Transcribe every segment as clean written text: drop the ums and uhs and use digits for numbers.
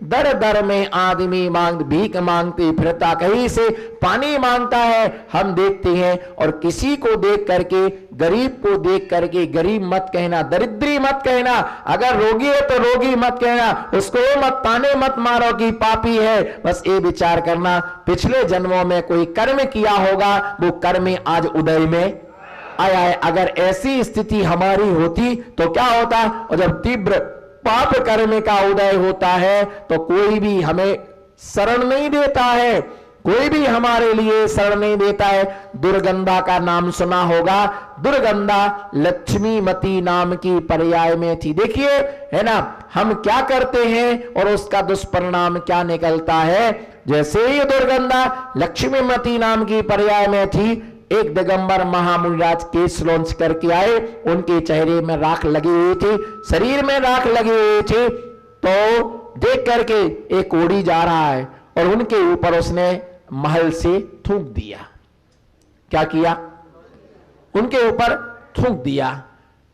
दर दर में आदमी भीख मांगते फिरता, कहीं से पानी मांगता है। हम देखते हैं, और किसी को देख करके, गरीब को देख करके गरीब मत कहना, दरिद्री मत कहना। अगर रोगी है तो रोगी मत कहना, उसको मत ताने मत मारो कि पापी है। बस ये विचार करना, पिछले जन्मों में कोई कर्म किया होगा, वो कर्म आज उदय में आया है। अगर ऐसी स्थिति हमारी होती तो क्या होता? और जब तीव्र पाप कर्म का उदय होता है तो कोई भी हमें शरण नहीं देता है, कोई भी हमारे लिए शरण नहीं देता है। दुर्गंधा का नाम सुना होगा। दुर्गंधा लक्ष्मीमती नाम की पर्याय में थी। देखिए, है ना, हम क्या करते हैं और उसका दुष्परिणाम क्या निकलता है। जैसे ही दुर्गंधा लक्ष्मीमती नाम की पर्याय में थी, एक दिगंबर महामुनिराज केस लॉन्च करके आए, उनके चेहरे में राख लगी हुई थी, शरीर में राख लगी हुई थी। तो देख करके एक कोड़ी जा रहा है और उनके ऊपर उसने महल से थूक दिया। क्या किया? उनके ऊपर थूक दिया।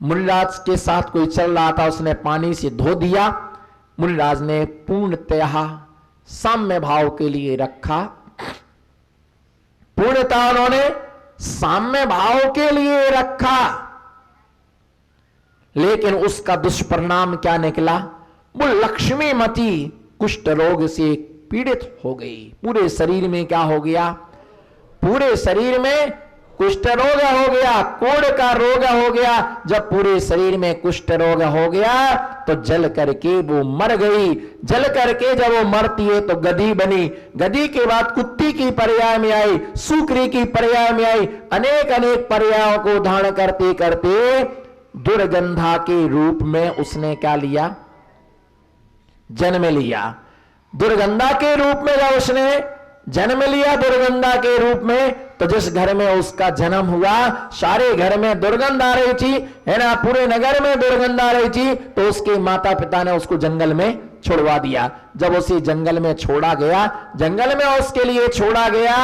मुनिराज के साथ कोई चल रहा था, उसने पानी से धो दिया। मुनिराज ने पूर्णतः साम्य भाव के लिए रखा, पूर्णतः उन्होंने साम्य भाव के लिए रखा, लेकिन उसका दुष्परिणाम क्या निकला? वो लक्ष्मीमती कुष्ठ रोग से पीड़ित हो गई। पूरे शरीर में क्या हो गया? पूरे शरीर में कुष्ठ रोग हो गया, कोढ़ का रोग हो गया। जब पूरे शरीर में कुष्ठ रोग हो गया तो जल करके वो मर गई। जल करके जब वो मरती है तो गधी बनी, गधी के बाद कुत्ती की पर्याय में आई, सूकरी की पर्याय में आई। अनेक अनेक पर्यायों को धारण करते करते दुर्गंधा के रूप में उसने क्या लिया? जन्म लिया। दुर्गंधा के रूप में जब उसने जन्म लिया, दुर्गंधा के रूप में, तो जिस घर में उसका जन्म हुआ सारे घर में दुर्गंध आ रही थी, है ना, पूरे नगर में दुर्गंध आ रही थी। तो उसके माता पिता ने उसको जंगल में छोड़वा दिया। जब उसे जंगल में छोड़ा गया, जंगल में उसके लिए छोड़ा गया,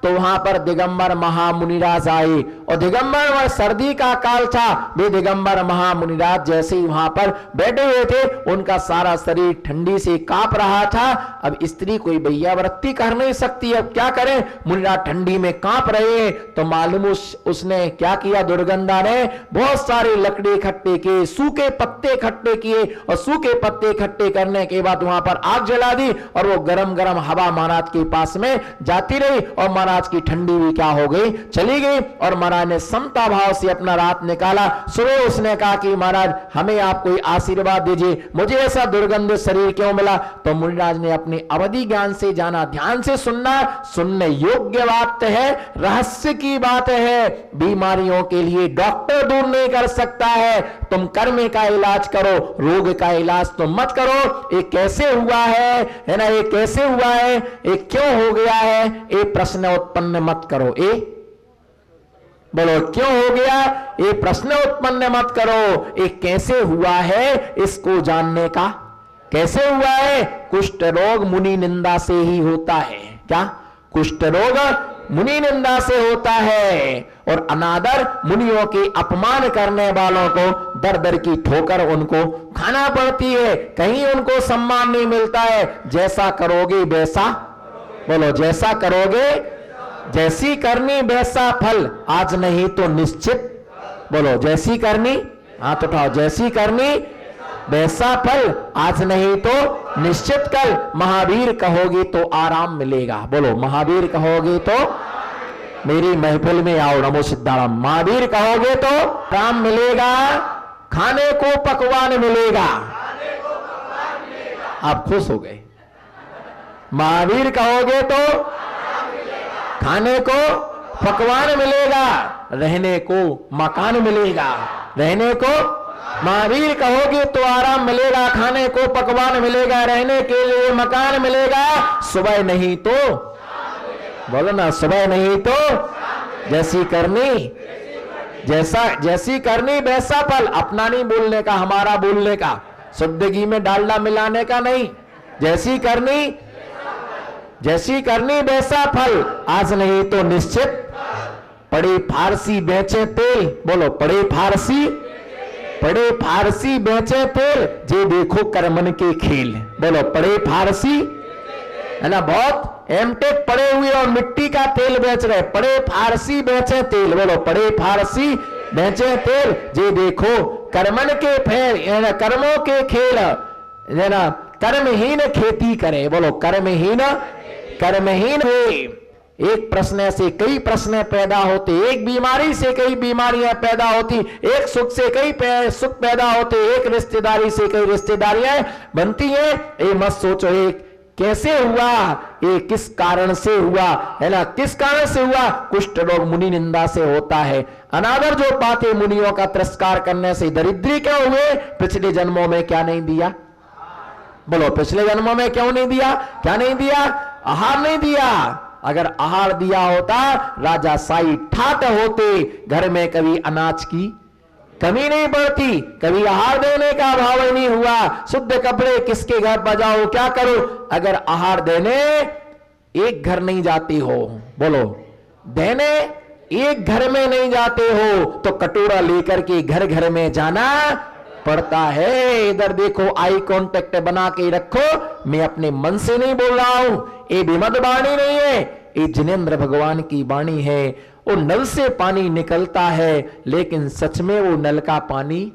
तो वहां पर दिगंबर महामुनिराज आए। और दिगंबर, सर्दी का काल था, वे दिगंबर महामुनिराज जैसे ही वहां पर बैठे हुए थे, उनका सारा शरीर ठंडी से कांप रहा था। अब स्त्री कोई वैयावृत्ति कर नहीं सकती, अब क्या करें? मुनिराज ठंडी में कांप रहे हैं। तो मालूम उसने क्या किया? दुर्गंधा ने बहुत सारे लकड़ी इकट्ठे किए, सूखे पत्ते इकट्ठे किए, और सूखे पत्ते इकट्ठे करने के बाद वहां पर आग जला दी, और वो गरम गरम हवा महाराज के पास में जाती रही, और महाराज की ठंडी भी क्या हो गई? चली गई। और महाराज ने समता भाव से अपना रात निकाला। सुबह उसने कहा कि महाराज हमें आप कोई आशीर्वाद दीजिए, मुझे ऐसा दुर्गंध शरीर क्यों मिला? तो मुनिराज ने अपने अवधि ज्ञान से जाना, ध्यान से सुनना, सुनने योग्य बात है, रहस्य की बात है। बीमारियों के लिए डॉक्टर दूर नहीं कर सकता है। तुम कर्म का इलाज करो, रोग का इलाज तुम मत करो। ये कैसे हुआ है ना, ये कैसे हुआ है, ये क्यों हो गया है, ये प्रश्न उत्पन्न मत करो। ये बोलो क्यों हो गया, ये प्रश्न उत्पन्न मत करो। ये कैसे हुआ है, इसको जानने का कैसे हुआ है? कुष्ठ रोग मुनि निंदा से ही होता है। क्या? कुष्ठ रोग मुनि निंदा से होता है। और अनादर, मुनियों के अपमान करने वालों को दर दर की ठोकर उनको खाना पड़ती है। कहीं उनको सम्मान नहीं मिलता है। जैसा करोगे वैसा, बोलो जैसा करोगे, जैसी करनी वैसा फल, आज नहीं तो निश्चित। बोलो जैसी करनी, हाथ उठाओ, जैसी करनी वैसा फल, आज नहीं तो निश्चित कल। महावीर कहोगे तो आराम मिलेगा। बोलो महावीर कहोगे तो, मेरी महफिल में आओ, नमो सिद्धाराम। महावीर कहोगे तो आराम मिलेगा, खाने को पकवान मिलेगा। आप खुश हो गए। महावीर कहोगे तो खाने को पकवान मिलेगा, रहने को मकान मिलेगा। रहने को, महावीर कहोगे तो आराम मिलेगा, खाने को पकवान मिलेगा, रहने के लिए मकान मिलेगा। सुबह नहीं तो, बोलो ना, सुबह नहीं तो जैसी करनी, जैसी करनी वैसा फल। अपना नहीं बोलने का, हमारा बोलने का, शुद्ध घी में डालडा मिलाने का नहीं। जैसी करनी वैसा फल, आज नहीं तो निश्चित। पड़े फारसी बेचे तेल, बोलो पड़े फारसी बेचे तेल, जे देखो करमन के खेल, बोलो पड़े फारसी, है ना, बहुत एमटेक पड़े हुए और मिट्टी का तेल बेच रहे, पड़े फारसी बेचे तेल, बोलो पड़े फारसी बेचे तेल, जे देखो कर्मन के फेर, है ना, कर्मों के खेल, है ना, कर्महीन खेती करे, बोलो कर्महीन है। एक प्रश्न से कई प्रश्न पैदा होते, एक बीमारी से कई बीमारियां पैदा होती, एक सुख से कई सुख पैदा होते, एक रिश्तेदारी से कई रिश्तेदारियां बनती हैं। ये मत सोचो एक कैसे हुआ, ये किस कारण से हुआ, है ना, किस कारण से हुआ। कुष्ठ रोग मुनि निंदा से होता है, अनादर जो पाते मुनियों का तिरस्कार करने से। दरिद्री क्यों हुए, पिछले जन्मों में क्या नहीं दिया, बोलो पिछले जन्मों में क्यों नहीं दिया, क्या नहीं दिया, आहार नहीं दिया। अगर आहार दिया होता राजा साई ठाट होते, घर में कभी अनाज की कमी नहीं पड़ती, कभी आहार देने का अभाव ही नहीं हुआ। शुद्ध कपड़े किसके घर बजाओ, क्या करो, अगर आहार देने एक घर नहीं जाते हो, बोलो देने एक घर में नहीं जाते हो, तो कटोरा लेकर के घर घर में जाना पड़ता है। इधर देखो, आई कांटेक्ट बना के रखो, मैं अपने मन से नहीं बोल रहा हूं, ये विमद वाणी नहीं है, ये जिनेंद्र भगवान की वाणी है। वो नल से पानी निकलता है, लेकिन सच में वो नल का पानी,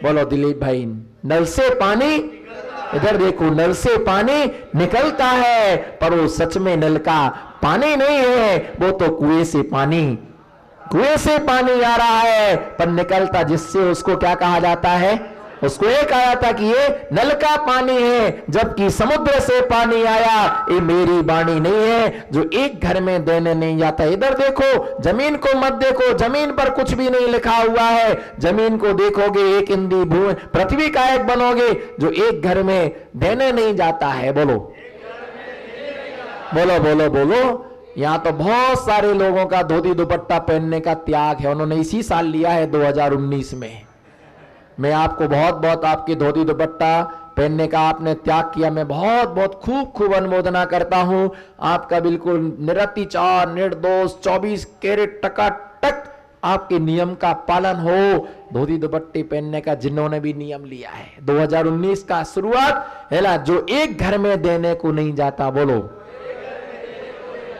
बोलो दिलीप भाई, नल से पानी, इधर देखो नल से पानी निकलता है, पर वो सच में नल का पानी नहीं है, वो तो कुएं से पानी आ रहा है, पर निकलता जिससे उसको क्या कहा जाता है, उसको ये कहा जाता कि ये नल का पानी है, जबकि समुद्र से पानी आया। ये मेरी वाणी नहीं है जो एक घर में देने नहीं जाता। इधर देखो, जमीन को मत देखो, जमीन पर कुछ भी नहीं लिखा हुआ है। जमीन को देखोगे, एक इंदी भूमि पृथ्वी का एक बनोगे, जो एक घर में देने नहीं जाता है। बोलो बोलो बोलो बोलो। यहां तो बहुत सारे लोगों का धोती दुपट्टा पहनने का त्याग है, उन्होंने इसी साल लिया है 2019 में। मैं आपको बहुत बहुत आपके धोती दुपट्टा पहनने का आपने त्याग किया, मैं बहुत बहुत खूब खूब अनुमोदना करता हूं आपका। बिल्कुल निरतिचार निर्दोष 24 कैरेट टकाटक आपके नियम का पालन हो, धोती दुपट्टे पहनने का जिन्होंने भी नियम लिया है। 2019 का शुरुआत है ना, जो एक घर में देने को नहीं जाता, बोलो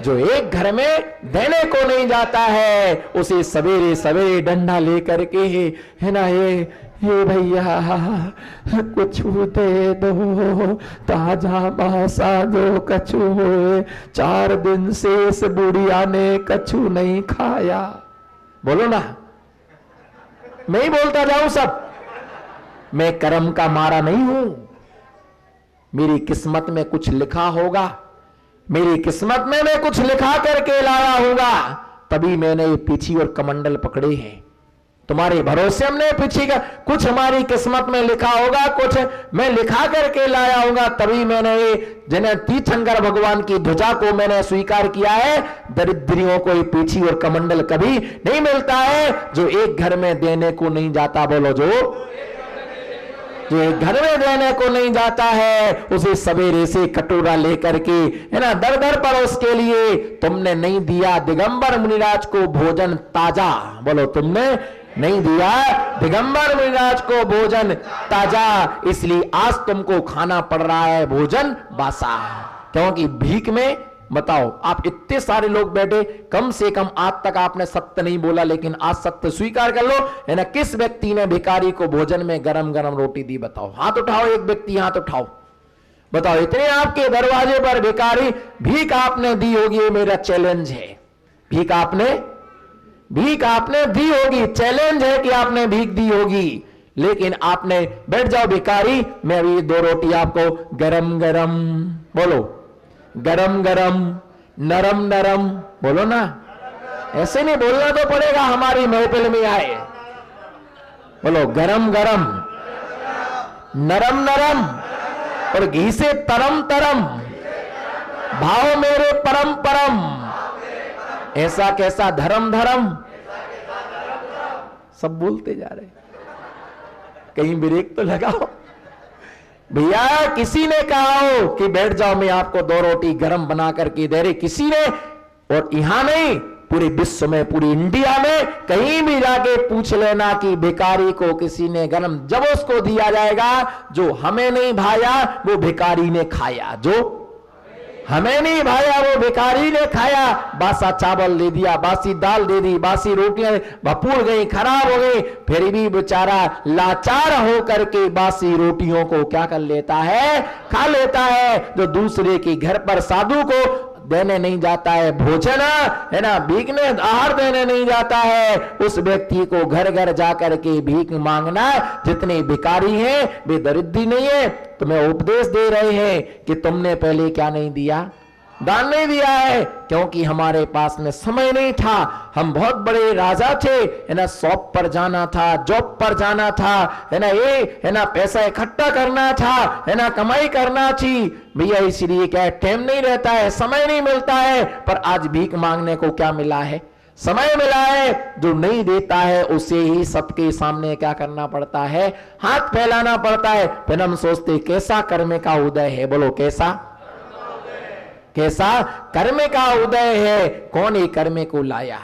जो एक घर में देने को नहीं जाता है, उसे सवेरे सवेरे डंडा लेकर के, है ना, ये भैया कुछ दे दो, ताजा मासा जो कछु हुए, 4 दिन से इस बुढ़िया ने कछु नहीं खाया। बोलो ना, मैं ही बोलता जाऊं सब। मैं कर्म का मारा नहीं हूं, मेरी किस्मत में कुछ लिखा होगा, मेरी किस्मत में मैं कुछ लिखा करके लाया होगा, तभी मैंने ये पीछी और कमंडल पकड़े हैं। तुम्हारे भरोसे हमने पीछे का कुछ हमारी किस्मत में लिखा होगा, कुछ मैं लिखा करके लाया होगा, तभी मैंने ये जिन्हें तीर्थंकर भगवान की ध्वजा को मैंने स्वीकार किया है। दरिद्रियों को ये पीछी और कमंडल कभी नहीं मिलता है, जो एक घर में देने को नहीं जाता। बोलो जो एक घर में देने को नहीं जाता है, उसे सवेरे से कटोरा लेकर के, है ना, दर दर पर उसके लिए तुमने नहीं दिया दिगंबर मुनिराज को भोजन ताजा। बोलो तुमने नहीं दिया दिगंबर मुनिराज को भोजन ताजा, इसलिए आज तुमको खाना पड़ रहा है भोजन बासा। क्योंकि भीख में, बताओ आप इतने सारे लोग बैठे, कम से कम आज तक आपने सत्य नहीं बोला, लेकिन आज सत्य स्वीकार कर लो, है ना। किस व्यक्ति ने भिखारी को भोजन में गरम गरम रोटी दी, बताओ, हाथ उठाओ, एक व्यक्ति हाथ उठाओ, बताओ। इतने आपके दरवाजे पर भिखारी, भीख आपने दी होगी, ये मेरा चैलेंज है। भीख आपने दी होगी, चैलेंज है कि आपने भीख दी होगी, लेकिन आपने बैठ जाओ भिखारी, मैं अभी 2 रोटी आपको गरम गरम, बोलो गरम गरम, नरम नरम, बोलो ना, ऐसे नहीं बोलना तो पड़ेगा, हमारी महफिल में आए। बोलो गरम गरम, नरम नरम और घी से तरम तरम, भाव मेरे परम परम, ऐसा कैसा धर्म धर्म, सब बोलते जा रहे, कहीं ब्रेक तो लगाओ भैया। किसी ने कहा हो कि बैठ जाओ, मैं आपको 2 रोटी गरम बना करके दे रही, किसी ने, और यहां नहीं, पूरे विश्व में, पूरी इंडिया में कहीं भी जाके पूछ लेना कि भिखारी को किसी ने गरम जब उसको दिया जाएगा, जो हमें नहीं भाया वो भिखारी ने खाया, जो हमें नहीं भाया वो भिखारी ने खाया। बासा चावल दे दिया, बासी दाल दे दी, बासी रोटियां भपूर गई, खराब हो गई, फिर भी बेचारा लाचार होकर के बासी रोटियों को क्या कर लेता है, खा लेता है। जो दूसरे के घर पर साधु को देने नहीं जाता है भोजन, है ना, भीख ने आहार देने नहीं जाता है, उस व्यक्ति को घर घर जाकर के भीख मांगना। जितने भिखारी हैं वे दरिद्री नहीं है। तुम्हें उपदेश दे रहे हैं कि तुमने पहले क्या नहीं दिया, दान नहीं दिया है, क्योंकि हमारे पास में समय नहीं था। हम बहुत बड़े राजा थे, है ना, शॉप पर जाना था, जॉब पर जाना था, है ना, ये है ना, पैसा इकट्ठा करना था, है ना, कमाई करना थी भैया। इसलिए क्या है, टाइम नहीं रहता है, समय नहीं मिलता है। पर आज भीख मांगने को क्या मिला है, समय मिला है। जो नहीं देता है उसे ही सबके सामने क्या करना पड़ता है, हाथ फैलाना पड़ता है। फिर हम सोचते कैसा कर्म का उदय है, बोलो कैसा कर्म का उदय है। कौन एक कर्म को लाया,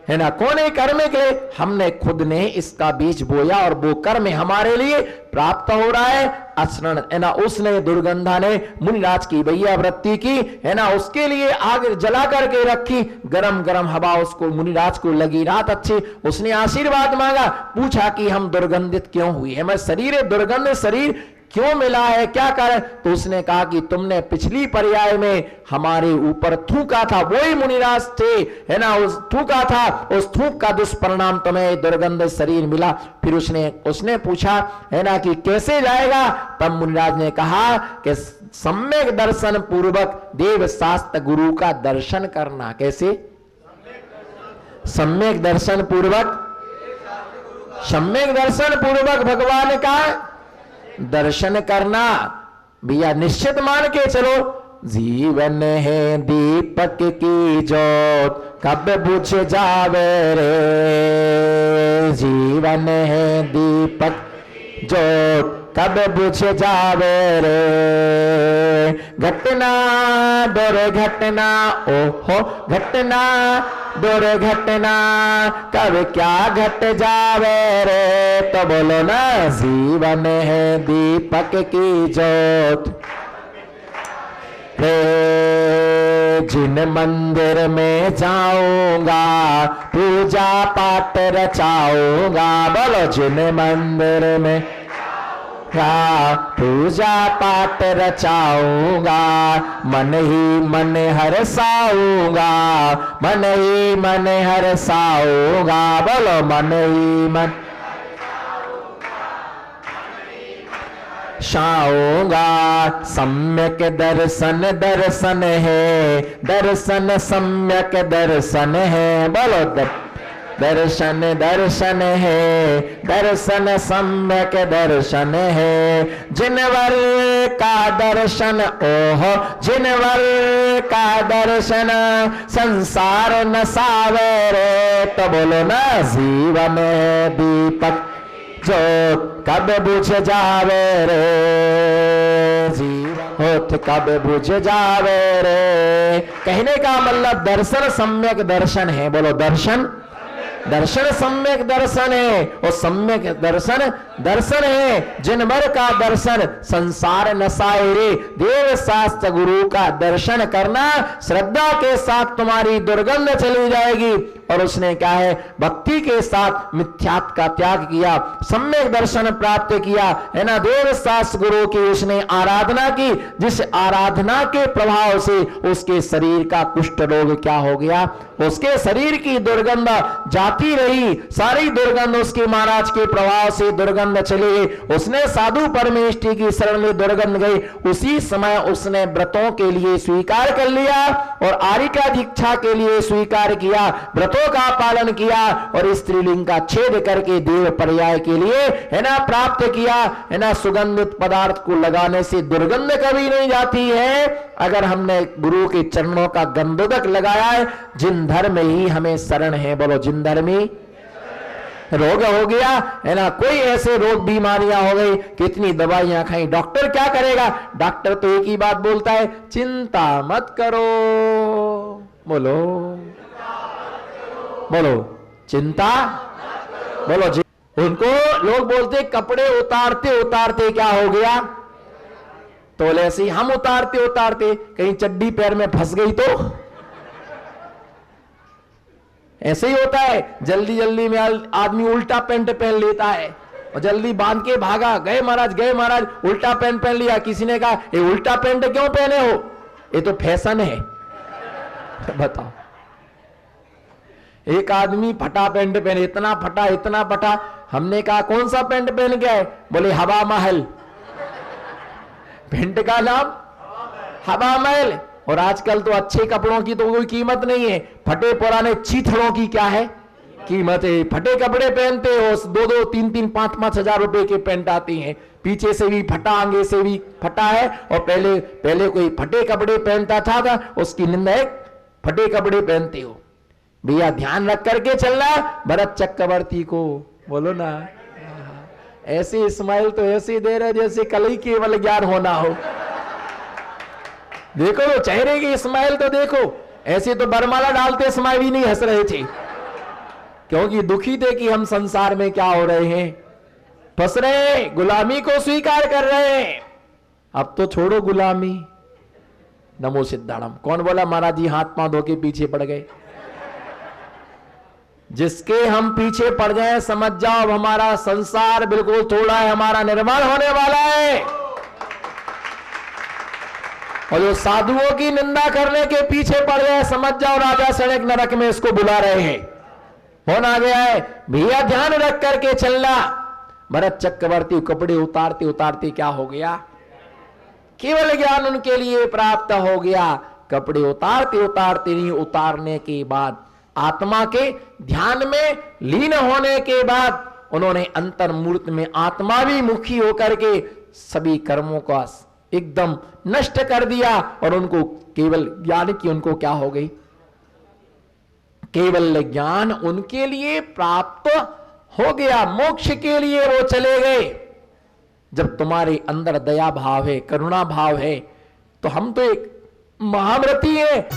है ना, कौन एक कर्म के, हमने खुद ने इसका बीज बोया और वो कर्म हमारे लिए प्राप्त हो रहा है। आचरण, है ना, उसने दुर्गंधा ने मुनिराज की भैया वृत्ति की, है ना, उसके लिए आग जला करके रखी, गरम गरम हवा उसको मुनिराज को लगी, रात अच्छी। उसने आशीर्वाद मांगा, पूछा कि हम दुर्गंधित क्यों हुई है, मैं शरीर दुर्गंध शरीर क्यों मिला है, क्या कारण। तो उसने कहा कि तुमने पिछली पर्याय में हमारे ऊपर थूका था, वही मुनिराज थे, है ना, उस थूका था, उस थूक का दुष्परिणाम तुम्हें दुर्गंध शरीर मिला। फिर उसने पूछा, है ना, कि कैसे जाएगा। तब मुनिराज ने कहा कि सम्यक दर्शन पूर्वक देव शास्त्र गुरु का दर्शन करना। कैसे, सम्यक दर्शन पूर्वक, सम्यक दर्शन पूर्वक भगवान का दर्शन करना। भैया निश्चित मान के चलो, जीवन है दीपक की जोत कब बुझ जावे रे, जीवन है दीपक जोत कब बुझ जावे रे। घटना दुर्घटना, ओहो घटना दुर्घटना कब क्या घट जावे रे। तो बोलो ना, जीवन है दीपक की जोत रे। जिन मंदिर में जाऊंगा पूजा पाठ रचाऊंगा, बोलो जिन मंदिर में पूजा पाठ रचाऊंगा, मन ही मन हरसाऊंगा, मन ही मन हरसाऊंगा, बोलो मन ही मन शाऊंगा। सम्यक दर्शन दर्शन है, दर्शन सम्यक दर्शन है, बोलो दर्शन दर्शन है, दर्शन सम्यक दर्शन है। जिनवर का दर्शन, ओहो जिनवर का दर्शन संसार नसावे रे। तो बोलो ना, जीवन है दीपक जोत कब बुझ जावे रे, जीवन होत कब बुझ जावे रे। कहने का मतलब दर्शन सम्यक दर्शन है, बोलो दर्शन, दर्शन सम्यक दर्शन है। और सम्यक दर्शन दर्शन है जिनवर का दर्शन संसार नसाए रे। देव शास्त्र गुरु का दर्शन करना, श्रद्धा के साथ तुम्हारी दुर्गंध चली जाएगी। और उसने क्या है, भक्ति के साथ मिथ्यात्व का त्याग किया, सम्यक दर्शन प्राप्त किया, है ना। देव शास्त्र गुरु की उसने आराधना की, जिस आराधना के प्रभाव से उसके शरीर का कुष्ठ रोग क्या हो गया, उसके शरीर की दुर्गंध जाती रही, सारी दुर्गंध उसके महाराज के प्रभाव से दुर्गंध चली गई। उसने साधु परमेष्ठी की शरण में दुर्गंध गई। उसी समय उसने व्रतों के लिए स्वीकार कर लिया और आरिका दीक्षा के लिए स्वीकार किया, व्रतों का पालन किया और स्त्रीलिंग का छेद करके देव पर्याय के लिए, है ना, प्राप्त किया, है ना। सुगंधित पदार्थ को लगाने से दुर्गंध कभी नहीं जाती है। अगर हमने गुरु के चरणों का गंधोदक लगाया है, जिन धर्म ही हमें शरण है, बोलो जिन धर्म ही रोग हो गया, है ना, कोई ऐसे रोग बीमारियां हो गई, कितनी दवाइयां खाई, डॉक्टर क्या करेगा। डॉक्टर तो एक ही बात बोलता है, चिंता मत करो, बोलो बोलो चिंता, बोलो उनको लोग बोलते कपड़े उतारते उतारते क्या हो गया, तो बोले ऐसे ही हम उतारते उतारते कहीं चड्डी पैर में फंस गई तो ऐसे ही होता है। जल्दी जल्दी में आदमी उल्टा पैंट पहन लेता है और जल्दी बांध के भागा, गए महाराज उल्टा पैंट पहन लिया। किसी ने कहा ये उल्टा पैंट क्यों पहने हो, ये तो फैशन है। बताओ, एक आदमी फटा पैंट पहने, इतना फटा। हमने कहा कौन सा पैंट पहन के आए, बोले हवा महल, पैंट का नाम हवा महल। और आजकल तो अच्छे कपड़ों की तो कोई कीमत नहीं है, फटे पुराने चीथड़ों की क्या है कीमत है। फटे कपड़े पहनते हो, 2-2, 3-3, 5-5 हजार रुपए के पैंट आती हैं, पीछे से भी फटा आगे से भी फटा है। और पहले कोई फटे कपड़े पहनता था उसकी निंदा है, फटे कपड़े पहनते हो। भैया ध्यान रख करके चलना भरत चक्रवर्ती को, बोलो ना। ऐसे स्माइल तो ऐसे दे रहे जैसे कल ही केवल ज्ञान होना हो। देखो तो चेहरे की स्माइल तो देखो, ऐसे तो बरमाला डालते समय भी नहीं हंस रहे थे, क्योंकि दुखी थे कि हम संसार में क्या हो रहे हैं, फंस रहे हैं, गुलामी को स्वीकार कर रहे हैं। अब तो छोड़ो गुलामी, नमो सिद्धाणम। कौन बोला महाराज जी हाथ पांव धो के पीछे पड़ गए। जिसके हम पीछे पड़ जाए समझ जाओ अब हमारा संसार बिल्कुल थोड़ा है, हमारा निर्माण होने वाला है। और जो साधुओं की निंदा करने के पीछे पड़ गए समझ जाओ राजा सड़क नरक में इसको बुला रहे हैं, होना गया है। भैया ध्यान रख करके चलना। भरत चक्रवर्ती कपड़े उतारते उतारते क्या हो गया, केवल ज्ञान उनके लिए प्राप्त हो गया। कपड़े उतारते उतारते नहीं, उतारने के बाद आत्मा के ध्यान में लीन होने के बाद उन्होंने अंतर्मूर्त में आत्मा भी मुखी होकर के सभी कर्मों का एकदम नष्ट कर दिया। और उनको केवल ज्ञान की उनको क्या हो गई, केवल ज्ञान उनके लिए प्राप्त हो गया, मोक्ष के लिए वो चले गए। जब तुम्हारे अंदर दया भाव है, करुणा भाव है, तो हम तो एक महाव्रती है।